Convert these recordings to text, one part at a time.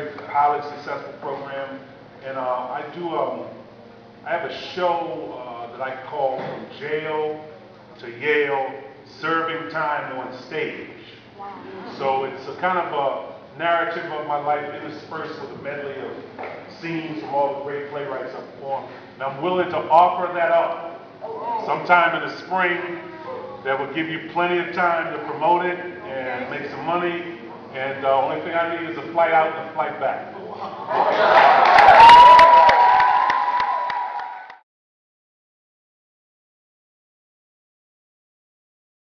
very highly successful program. And I have a show that I call From Jail to Yale, Serving Time on Stage. Wow. So it's a kind of a narrative of my life interspersed with a medley of scenes from all the great playwrights I've performed. And I'm willing to offer that up sometime in the spring. That will give you plenty of time to promote it and make some money. And the only thing I need is a flight out and a flight back.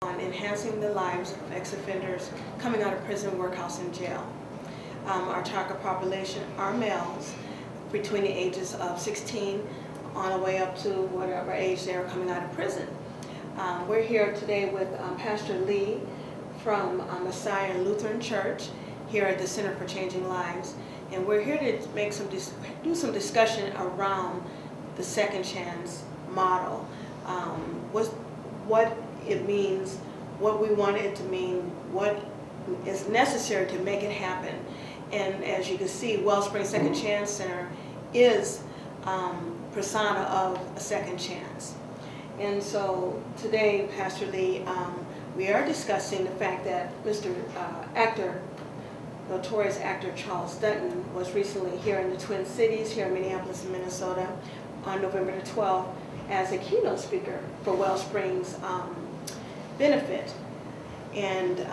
On enhancing the lives of ex-offenders coming out of prison, workhouse, and jail. Our target population are males between the ages of 16 on the way up to whatever age they are coming out of prison. We're here today with Pastor Lee from Messiah Lutheran Church here at the Center for Changing Lives, and we're here to make do some discussion around the second chance model, what it means, what we want it to mean, what is necessary to make it happen. And as you can see, Wellspring Second Chance Center is persona of a second chance. And so today, Pastor Lee, we are discussing the fact that notorious actor Charles Dutton was recently here in the Twin Cities, here in Minneapolis and Minnesota, on November the 12th as a keynote speaker for Wellspring's benefit. And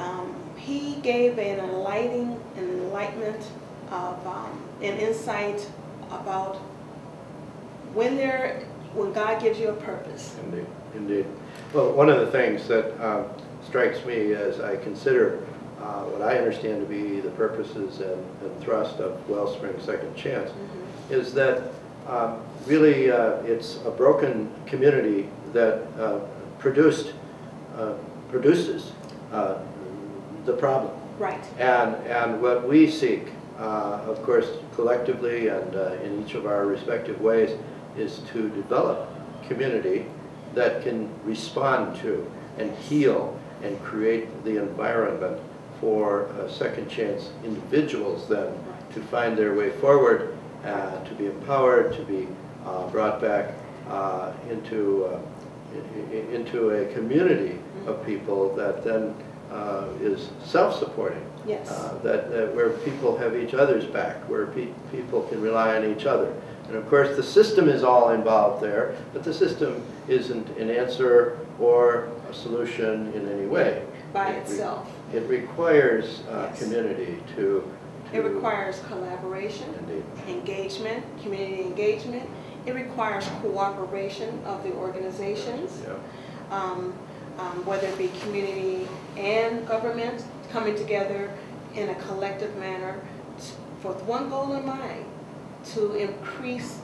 he gave an enlightenment of an insight about when God gives you a purpose. Indeed, indeed. Well, one of the things that strikes me as I consider what I understand to be the purposes and thrust of Wellspring Second Chance is that really it's a broken community that produces the problem. Right. And what we seek, of course, collectively and in each of our respective ways, is to develop community that can respond to and heal and create the environment for second chance individuals then to find their way forward, to be empowered, to be brought back into a community of people that then is self-supporting. Yes. Where people have each other's back, where people can rely on each other. And of course the system is all involved there, but the system isn't an answer or a solution in any way. By itself. It requires Yes. community to... It requires collaboration, Indeed. engagement, community engagement. It requires cooperation of the organizations, Yeah. Whether it be community and government coming together in a collective manner with one goal in mind, to increase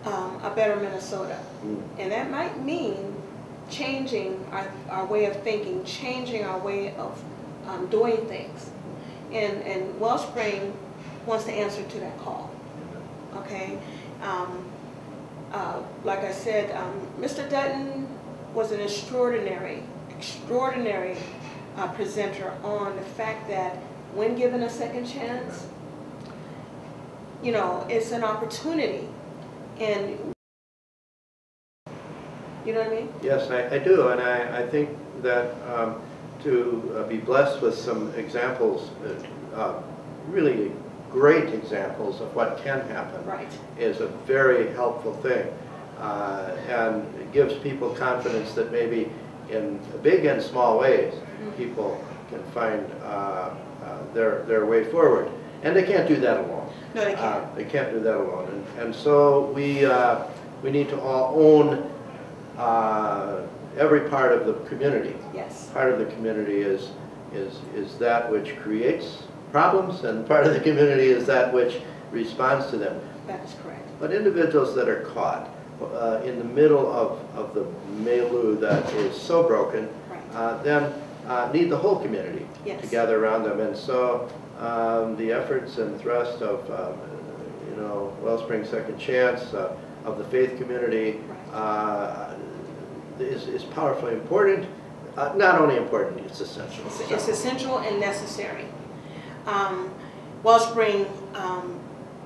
a better Minnesota. And that might mean changing our way of thinking, changing our way of doing things. And Wellspring wants to answer to that call. Okay? Like I said, Mr. Dutton was an extraordinary presenter on the fact that when given a second chance, you know, it's an opportunity. And you know what I mean? Yes, I do, and I think that to be blessed with some examples, really great examples of what can happen, right, is a very helpful thing, and it gives people confidence that maybe in big and small ways people can find their way forward, and they can't do that alone. No, they can't. They can't do that alone, and so we need to all own every part of the community. Yes. Part of the community is that which creates problems, and part of the community is that which responds to them. That is correct. But individuals that are caught in the middle of the milieu that is so broken, right, then need the whole community yes. to gather around them. And so the efforts and thrust of you know, Wellspring Second Chance, of the faith community, right, is powerfully important. Not only important, it's essential. It's essential and necessary. Wellspring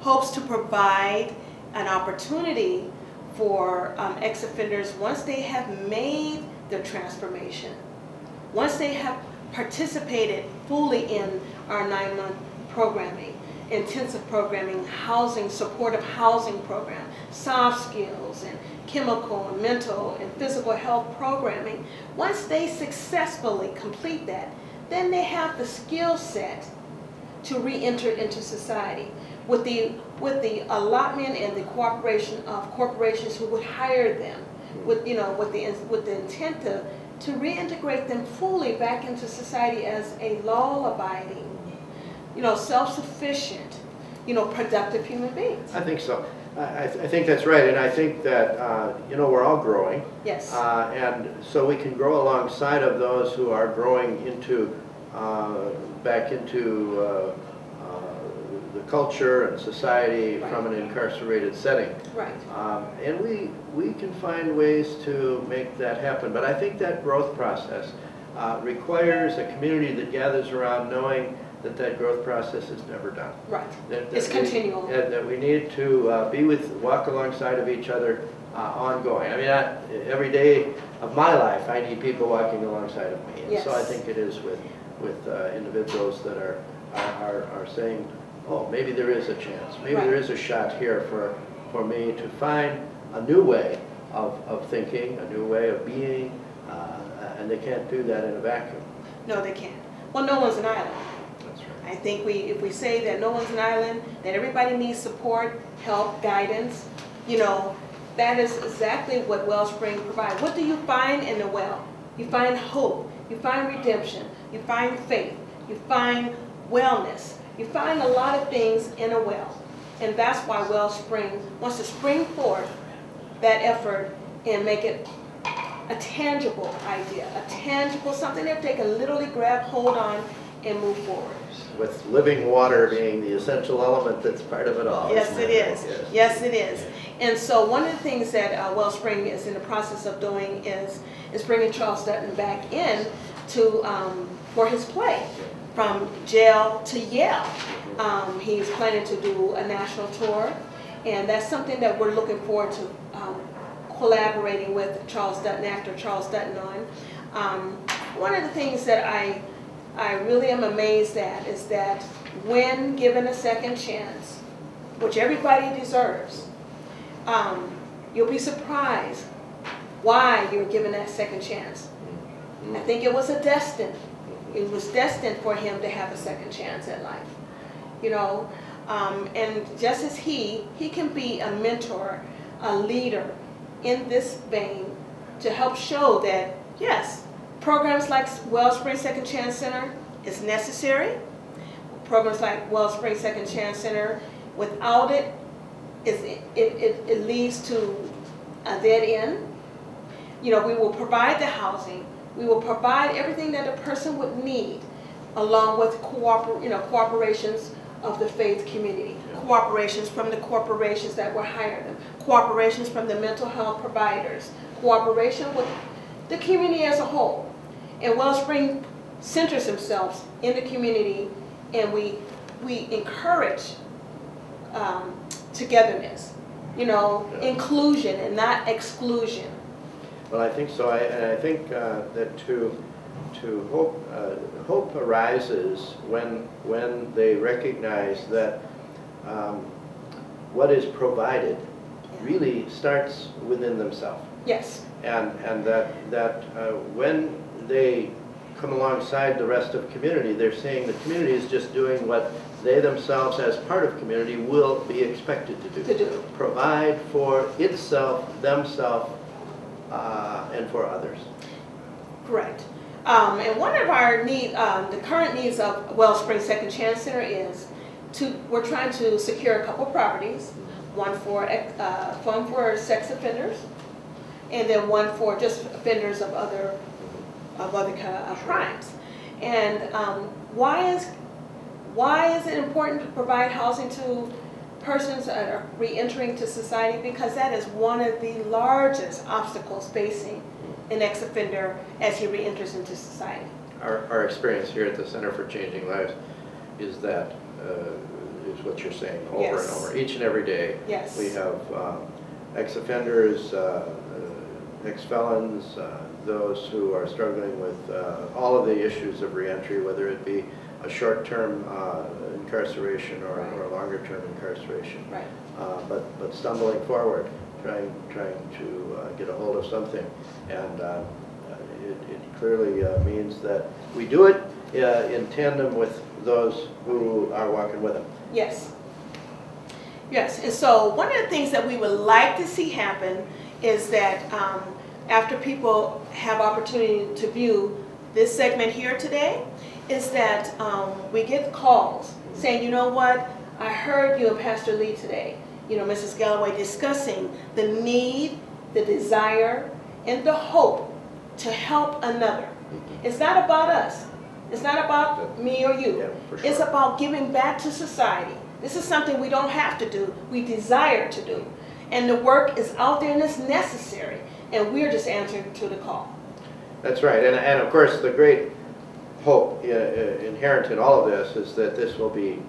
hopes to provide an opportunity for ex-offenders, once they have made their transformation, once they have participated fully in our 9-month programming, intensive programming, housing, supportive housing program, soft skills, and chemical and mental and physical health programming. Once they successfully complete that, then they have the skill set to re-enter into society with the allotment and the cooperation of corporations who would hire them, with the intent to reintegrate them fully back into society as a law-abiding, self-sufficient, productive human beings. I think so. I think that's right, and I think that we're all growing. Yes. And so we can grow alongside of those who are growing into back into the culture and society from an incarcerated setting. Right. And we can find ways to make that happen. But I think that growth process requires a community that gathers around knowing that growth process is never done. Right. It's continual. That we need to walk alongside of each other ongoing. I mean, every day of my life, I need people walking alongside of me. And yes. So I think it is with individuals that are saying, oh, maybe there is a chance. Maybe right. there is a shot here for me to find a new way of thinking, a new way of being, and they can't do that in a vacuum. No, they can't. Well, no one's an island. That's right. I think if we say that no one's an island, that everybody needs support, help, guidance, that is exactly what Wellspring provides. What do you find in the well? You find hope, you find redemption, you find faith, you find wellness. You find a lot of things in a well. And that's why Wellspring wants to spring forth that effort and make it a tangible idea, a tangible, something that they can literally grab hold on and move forward. With living water being the essential element that's part of it all. Yes, it is. Yes. Yes, it is. And so one of the things that Wellspring is in the process of doing is bringing Charles Dutton back in for his play. From jail to Yale. He's planning to do a national tour, and that's something that we're looking forward to collaborating with Charles Dutton, actor Charles Dutton on. One of the things that I really am amazed at is that when given a second chance, which everybody deserves, you'll be surprised why you're given that second chance. I think it was It was destined for him to have a second chance at life, and just as he can be a mentor, a leader in this vein to help show that, yes, programs like Wellspring Second Chance Center is necessary. Programs like Wellspring Second Chance Center, without it, it leads to a dead end. We will provide the housing. We will provide everything that a person would need, along with cooperations of the faith community, cooperations from the corporations that will hire them, cooperations from the mental health providers, cooperation with the community as a whole. And Wellspring centers themselves in the community, and we encourage togetherness, inclusion and not exclusion. Well, I think so. I think that hope arises when they recognize that what is provided really starts within themselves. Yes. And that when they come alongside the rest of community, they're saying the community is just doing what they themselves, as part of community, will be expected to do. Provide for itself, themselves, and for others. Correct. And one of our the current needs of Wellspring Second Chance Center is we're trying to secure a couple properties, one for sex offenders, and then one for just offenders of other crimes. And why is it important to provide housing to persons that are re-entering to society? Because that is one of the largest obstacles facing an ex-offender as he re-enters into society. Our experience here at the Center for Changing Lives is that is what you're saying, over Yes. and over, each and every day. Yes. We have ex-offenders, ex-felons, those who are struggling with all of the issues of reentry, whether it be a short-term incarceration or a longer-term incarceration. Right. But stumbling forward, trying to get a hold of something, and it clearly means that we do it in tandem with those who are walking with them. Yes. Yes, and so one of the things that we would like to see happen is that after people have opportunity to view this segment here today, is that we get calls saying, you know what, I heard you and Pastor Lee today, you know, Mrs. Galloway, discussing the need, the desire, and the hope to help another. It's not about us. It's not about me or you. Yeah, for sure. It's about giving back to society. This is something we don't have to do, we desire to do. And the work is out there and it's necessary. And we're just answering to the call. That's right. And of course, the great hope inherent in all of this is that this will be,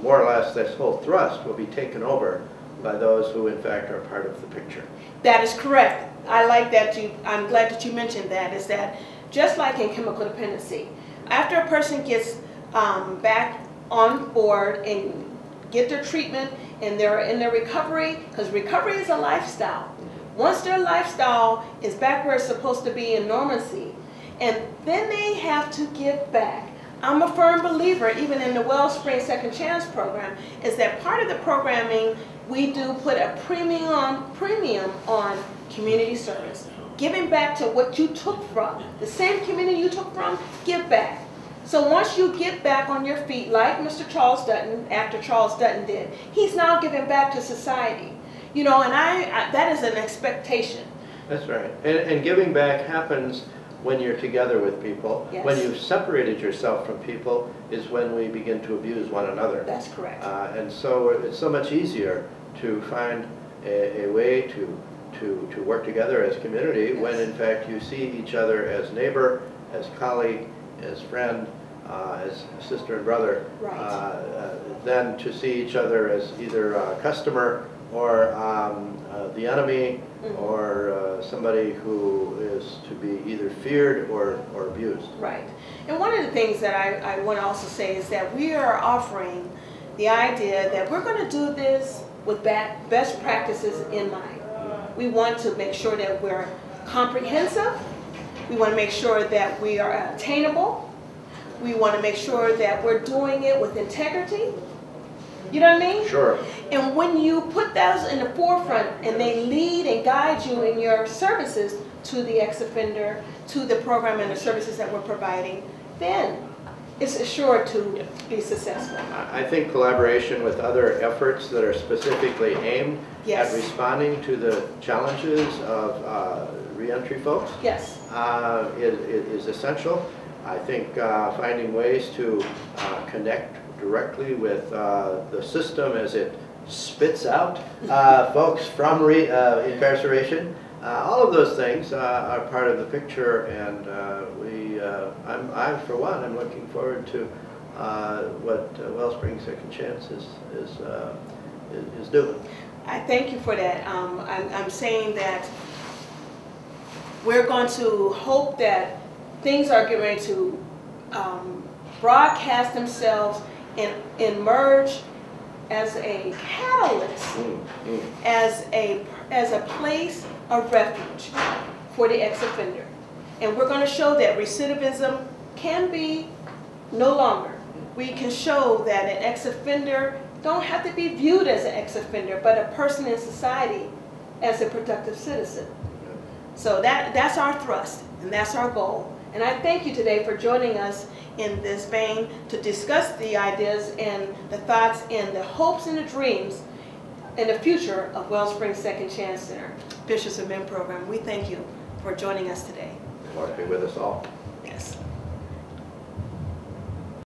more or less, this whole thrust will be taken over by those who, in fact, are part of the picture. That is correct. I like that I'm glad that you mentioned that, is that just like in chemical dependency, after a person gets back on board and get their treatment and they're in their recovery, because recovery is a lifestyle. Once their lifestyle is back where it's supposed to be in normalcy, and then they have to give back. I'm a firm believer, even in the Wellspring Second Chance program, is that part of the programming, we do put a premium on community service. Giving back to what you took from, the same community you took from, give back. So once you get back on your feet, like Mr. Charles Dutton, after Charles Dutton did, he's now giving back to society. You know, and that is an expectation. That's right. And giving back happens when you're together with people. Yes. When you've separated yourself from people is when we begin to abuse one another. That's correct. And so it's so much easier to find a way to work together as community, Yes. when in fact you see each other as neighbor, as colleague, as friend, as sister and brother, Right. than to see each other as either a customer or the enemy, or somebody who is to be either feared or abused. Right. And one of the things that I want to also say is that we are offering the idea that we're going to do this with best practices in mind. We want to make sure that we're comprehensive. We want to make sure that we are attainable. We want to make sure that we're doing it with integrity. You know what I mean? Sure. And when you put those in the forefront and they lead and guide you in your services to the ex-offender, to the program and the services that we're providing, then it's assured to be successful. I think collaboration with other efforts that are specifically aimed Yes. at responding to the challenges of reentry folks Yes. is essential. I think finding ways to connect directly with the system as it spits out folks from incarceration, all of those things are part of the picture, and I for one, I'm looking forward to what Wellspring Second Chance is doing. I thank you for that. I'm saying that we're going to hope that things are getting ready to broadcast themselves and emerge as a catalyst, as a place of refuge for the ex-offender. And we're going to show that recidivism can be no longer. We can show that an ex-offender don't have to be viewed as an ex-offender, but a person in society as a productive citizen. So that's our thrust, and that's our goal. And I thank you today for joining us in this vein to discuss the ideas and the thoughts and the hopes and the dreams and the future of Wellspring Second Chance Center, Bishops of Men program. We thank you for joining us today. Lord be with us all. Yes.